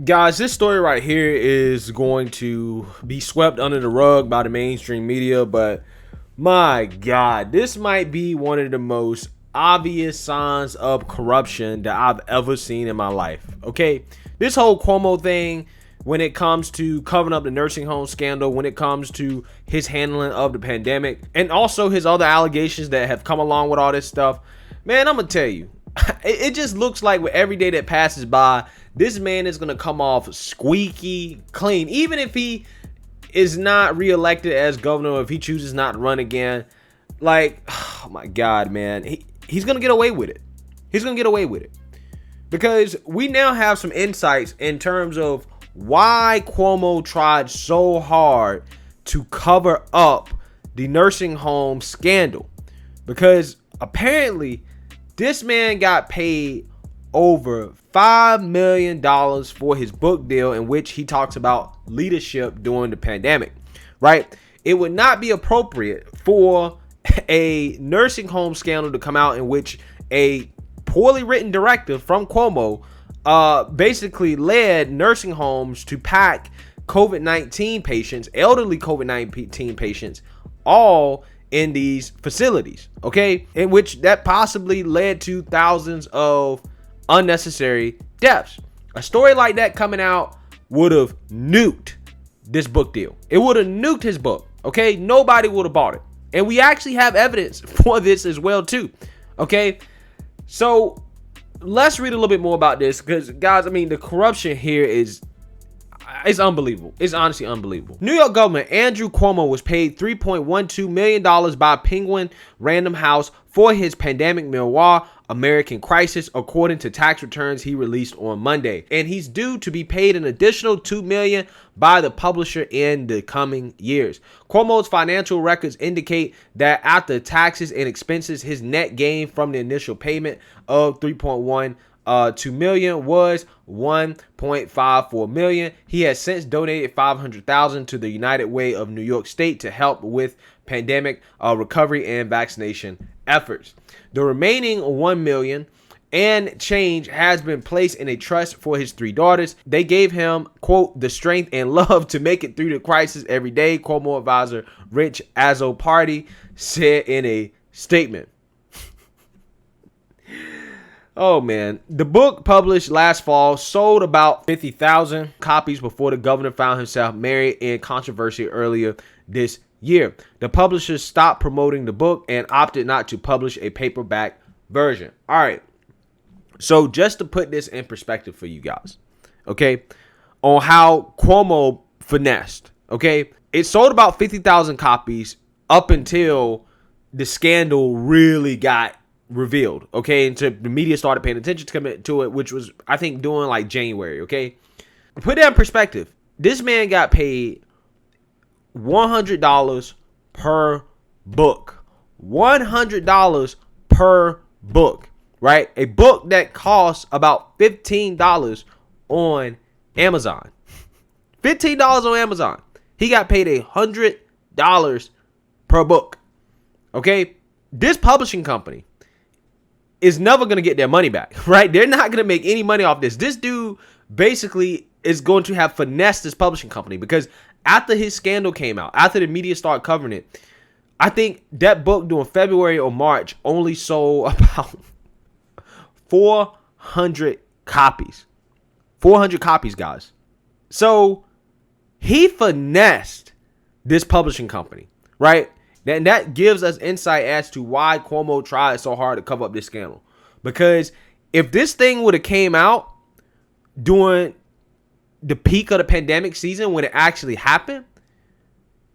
Guys, this story right here is going to be swept under the rug by the mainstream media, but my God, this might be one of the most obvious signs of corruption that I've ever seen in my life. Okay, this whole Cuomo thing, when it comes to covering up the nursing home scandal, when it comes to his handling of the pandemic, and also his other allegations that have come along with all this stuff, man, I'm gonna tell you, it just looks like with every day that passes by, this man is gonna come off squeaky clean, even if he is not reelected as governor, or if he chooses not to run again. Like, oh my God, man, he's gonna get away with it. He's gonna get away with it because we now have some insights in terms of why Cuomo tried so hard to cover up the nursing home scandal, because apparently this man got paid over $5 million for his book deal, in which he talks about leadership during the pandemic, right? It would not be appropriate for a nursing home scandal to come out in which a poorly written directive from Cuomo basically led nursing homes to pack COVID-19 patients, elderly COVID-19 patients, all in these facilities, okay? In which that possibly led to thousands of unnecessary deaths. A story like that coming out would have nuked this book deal. It would have nuked his book, okay? Nobody would have bought it. And we actually have evidence for this as well too, okay? So let's read a little bit more about this, because guys, I mean, the corruption here is unbelievable. It's honestly unbelievable. New York Governor Andrew Cuomo was paid $3.12 million by Penguin Random House for his pandemic memoir, American Crisis, according to tax returns he released on Monday. And he's due to be paid an additional $2 million by the publisher in the coming years. Cuomo's financial records indicate that after taxes and expenses, his net gain from the initial payment of $3.12 million was $1.54 million. He has since donated $500,000 to the United Way of New York State to help with pandemic recovery and vaccination efforts. The remaining $1 million and change has been placed in a trust for his three daughters. They gave him, quote, the strength and love to make it through the crisis every day, Cuomo advisor Rich Azzopardi said in a statement. Oh man, the book, published last fall, sold about 50,000 copies before the governor found himself married in controversy earlier this year. The publisher stopped promoting the book and opted not to publish a paperback version. All right, so just to put this in perspective for you guys, okay, on how Cuomo finessed, okay, it sold about 50,000 copies up until the scandal really got revealed, okay, and the media started paying attention to it, which was, I think, during like January, okay. Put that in perspective, this man got paid $100 per book. $100 per book, right? A book that costs about $15 on Amazon. $15 on Amazon. He got paid $100 per book, okay. This publishing company is never going to get their money back, right? They're not going to make any money off this. This dude basically is going to have finessed this publishing company, because after his scandal came out, after the media started covering it, I think that book during February or March only sold about 400 copies. 400 copies, guys. So he finessed this publishing company, right? And that gives us insight as to why Cuomo tried so hard to cover up this scandal. Because if this thing would have came out during the peak of the pandemic season, when it actually happened,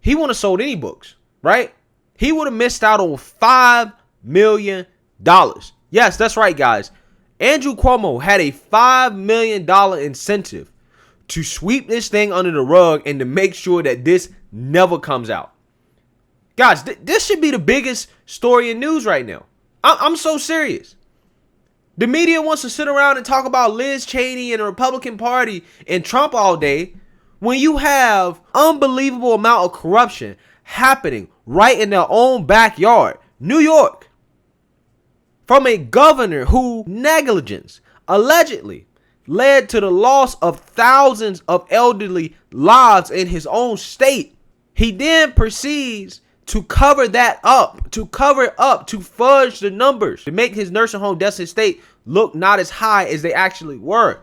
he wouldn't have sold any books, right? He would have missed out on $5 million. Yes, that's right, guys. Andrew Cuomo had a $5 million incentive to sweep this thing under the rug and to make sure that this never comes out. Guys, this should be the biggest story in news right now. I'm so serious. The media wants to sit around and talk about Liz Cheney and the Republican Party and Trump all day, when you have unbelievable amount of corruption happening right in their own backyard, New York, from a governor who allegedly led to the loss of thousands of elderly lives in his own state. He then proceeds to cover that up, to fudge the numbers, to make his nursing home deaths in state look not as high as they actually were.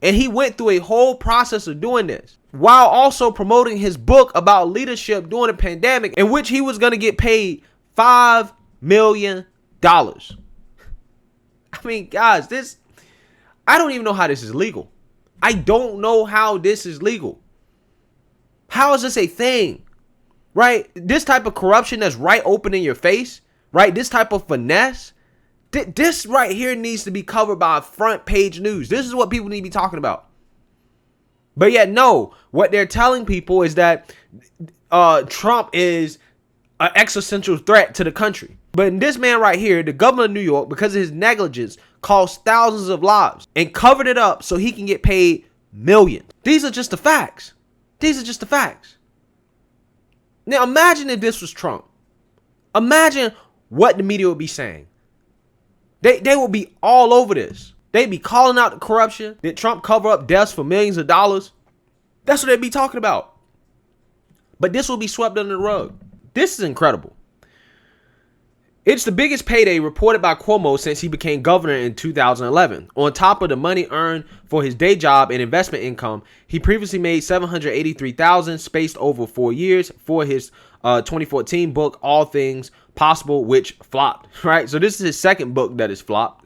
And he went through a whole process of doing this while also promoting his book about leadership during the pandemic, in which he was going to get paid $5 million. I mean, guys, I don't even know how this is legal. I don't know how this is legal. How is this a thing? Right? This type of corruption that's right open in your face, right? This type of finesse, this right here needs to be covered by front page news. This is what people need to be talking about. But yet, no, what they're telling people is that Trump is an existential threat to the country. But this man right here, the governor of New York, because of his negligence, cost thousands of lives and covered it up so he can get paid millions. These are just the facts. These are just the facts. Now, imagine if this was Trump. Imagine what the media would be saying. They would be all over this. They'd be calling out the corruption. Did Trump cover up deaths for millions of dollars? That's what they'd be talking about. But this will be swept under the rug. This is incredible. It's the biggest payday reported by Cuomo since he became governor in 2011. On top of the money earned for his day job and investment income, he previously made $783,000 spaced over 4 years for his 2014 book, All Things Possible, which flopped, right? So this is his second book that is flopped.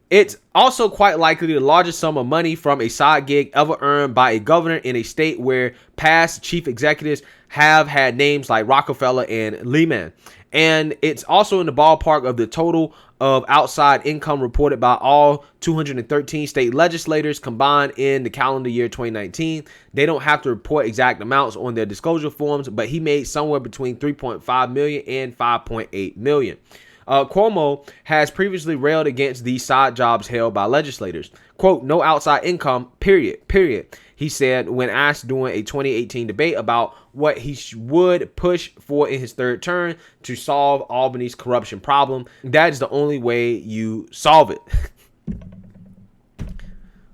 It's also quite likely the largest sum of money from a side gig ever earned by a governor in a state where past chief executives have had names like Rockefeller and Lehman. And it's also in the ballpark of the total of outside income reported by all 213 state legislators combined in the calendar year 2019. They don't have to report exact amounts on their disclosure forms, but he made somewhere between 3.5 million and 5.8 million. Cuomo has previously railed against these side jobs held by legislators. Quote, no outside income, period. He said when asked during a 2018 debate about what he would push for in his third term to solve Albany's corruption problem. That is the only way you solve it.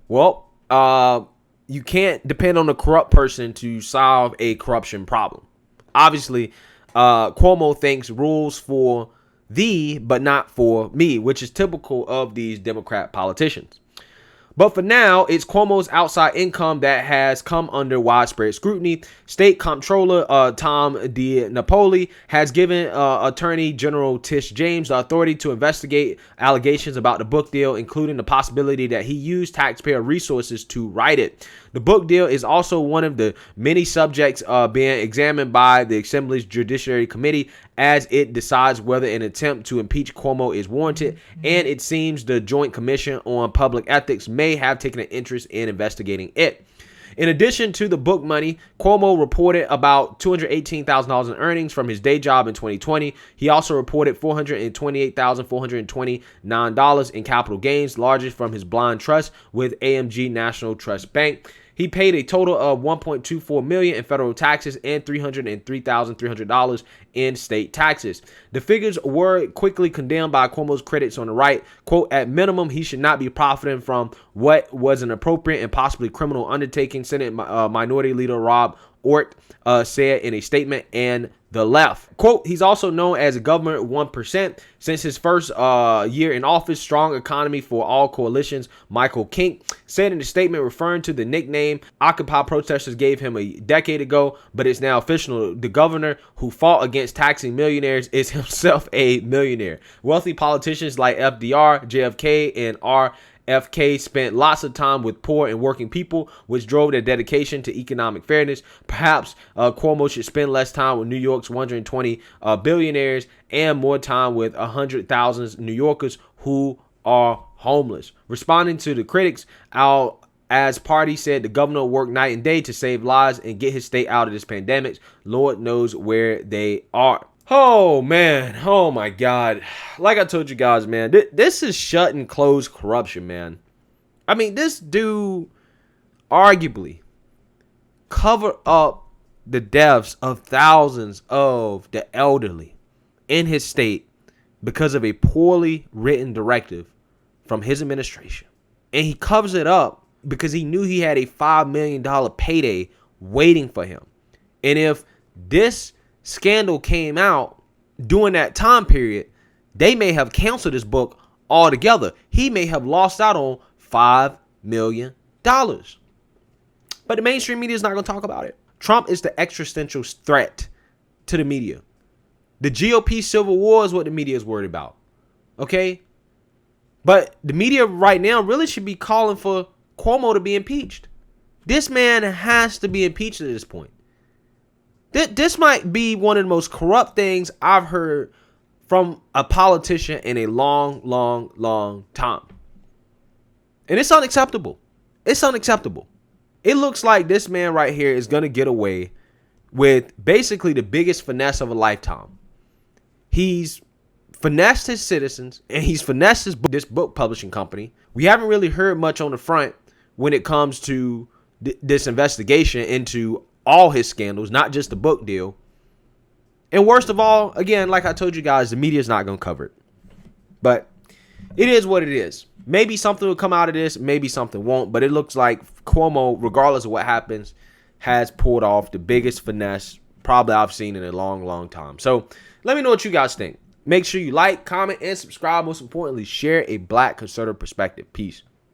Well, you can't depend on a corrupt person to solve a corruption problem. Obviously, Cuomo thinks rules for thee, but not for me, which is typical of these Democrat politicians. But for now, it's Cuomo's outside income that has come under widespread scrutiny. State Comptroller Tom DiNapoli has given Attorney General Tish James the authority to investigate allegations about the book deal, including the possibility that he used taxpayer resources to write it. The book deal is also one of the many subjects being examined by the Assembly's Judiciary Committee as it decides whether an attempt to impeach Cuomo is warranted, and it seems the Joint Commission on Public Ethics may have taken an interest in investigating it. In addition to the book money, Cuomo reported about $218,000 in earnings from his day job in 2020. He also reported $428,429 in capital gains, largest from his blind trust with AMG National Trust Bank. He paid a total of $1.24 million in federal taxes and $303,300 in state taxes. The figures were quickly condemned by Cuomo's critics on the right. Quote, at minimum, he should not be profiting from what was an appropriate and possibly criminal undertaking, Senate Minority Leader Rob Ort said in a statement, and the left. Quote, he's also known as a governor 1%. Since his first year in office, strong economy for all coalitions, Michael Kink said in a statement referring to the nickname Occupy protesters gave him a decade ago, but it's now official. The governor who fought against taxing millionaires is himself a millionaire. Wealthy politicians like FDR, JFK, and RFK spent lots of time with poor and working people, which drove their dedication to economic fairness. Perhaps Cuomo should spend less time with New York's 120 billionaires and more time with 100,000 New Yorkers who are homeless. Responding to the critics, as party said the governor worked night and day to save lives and get his state out of this pandemic. Lord knows where they are. Oh, man. Oh, my God. Like I told you guys, man, this is shut and closed corruption, man. I mean, this dude arguably covered up the deaths of thousands of the elderly in his state because of a poorly written directive from his administration. And he covers it up because he knew he had a $5 million payday waiting for him. And if this scandal came out during that time period, they may have canceled his book altogether. He may have lost out on $5 million. But the mainstream media is not going to talk about it. Trump is the existential threat to the media. The GOP civil war is what the media is worried about. Okay? But the media right now really should be calling for Cuomo to be impeached. This man has to be impeached at this point. This might be one of the most corrupt things I've heard from a politician in a long, long, long time. And it's unacceptable. It's unacceptable. It looks like this man right here is going to get away with basically the biggest finesse of a lifetime. He's finessed his citizens and he's finessed this book publishing company. We haven't really heard much on the front when it comes to this investigation into all his scandals, not just the book deal. And worst of all, again, like I told you guys, the media is not going to cover it. But it is what it is. Maybe something will come out of this. Maybe something won't. But it looks like Cuomo, regardless of what happens, has pulled off the biggest finesse probably I've seen in a long, long time. So let me know what you guys think. Make sure you like, comment, and subscribe. Most importantly, share a Black conservative perspective. Peace.